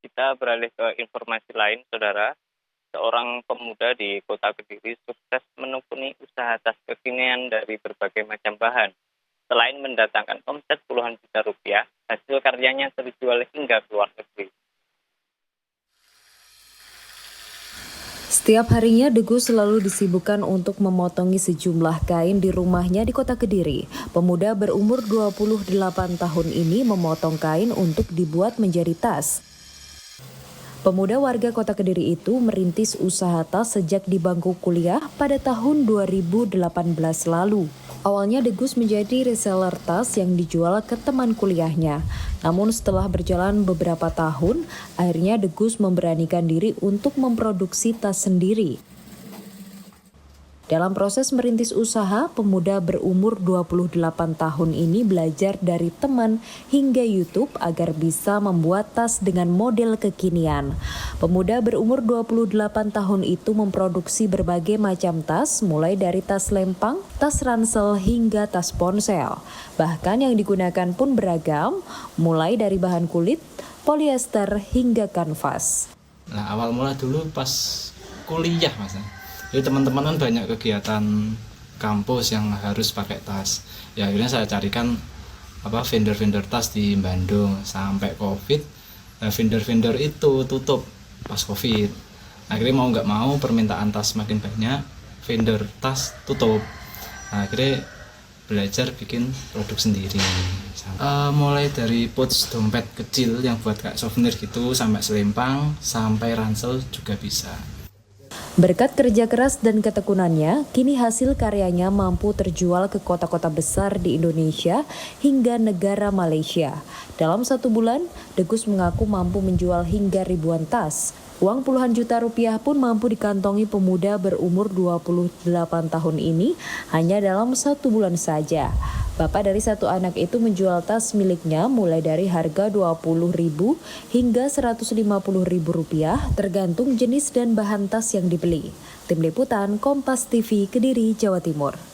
Kita beralih ke informasi lain, Saudara. Seorang pemuda di Kota Kediri sukses menekuni usaha tas kekinian dari berbagai macam bahan. Selain mendatangkan omset puluhan juta rupiah, hasil karyanya terjual hingga ke luar negeri. Setiap harinya, Degus selalu disibukkan untuk memotongi sejumlah kain di rumahnya di Kota Kediri. Pemuda berumur 28 tahun ini memotong kain untuk dibuat menjadi tas. Pemuda warga Kota Kediri itu merintis usaha tas sejak di bangku kuliah pada tahun 2018 lalu. Awalnya Degus menjadi reseller tas yang dijual ke teman kuliahnya. Namun setelah berjalan beberapa tahun, akhirnya Degus memberanikan diri untuk memproduksi tas sendiri. Dalam proses merintis usaha, pemuda berumur 28 tahun ini belajar dari teman hingga YouTube agar bisa membuat tas dengan model kekinian. Pemuda berumur 28 tahun itu memproduksi berbagai macam tas, mulai dari tas lempang, tas ransel, hingga tas ponsel. Bahkan yang digunakan pun beragam, mulai dari bahan kulit, polyester, hingga kanvas. Nah, awal mula dulu pas kuliah, Mas. Jadi teman-teman kan banyak kegiatan kampus yang harus pakai tas. Ya akhirnya saya carikan vendor-vendor tas di Bandung sampai Covid. Nah, vendor-vendor itu tutup pas Covid. Akhirnya mau nggak mau permintaan tas makin banyak, vendor tas tutup. Nah, akhirnya belajar bikin produk sendiri. Mulai dari pouch dompet kecil yang buat kayak souvenir gitu, sampai selempang, sampai ransel juga bisa. Berkat kerja keras dan ketekunannya, kini hasil karyanya mampu terjual ke kota-kota besar di Indonesia hingga negara Malaysia. Dalam 1 bulan, Degus mengaku mampu menjual hingga ribuan tas. Uang puluhan juta rupiah pun mampu dikantongi pemuda berumur 28 tahun ini hanya dalam 1 bulan saja. Bapak dari 1 anak itu menjual tas miliknya mulai dari harga Rp20.000 hingga Rp150.000 tergantung jenis dan bahan tas yang dibeli. Tim Liputan Kompas TV Kediri, Jawa Timur.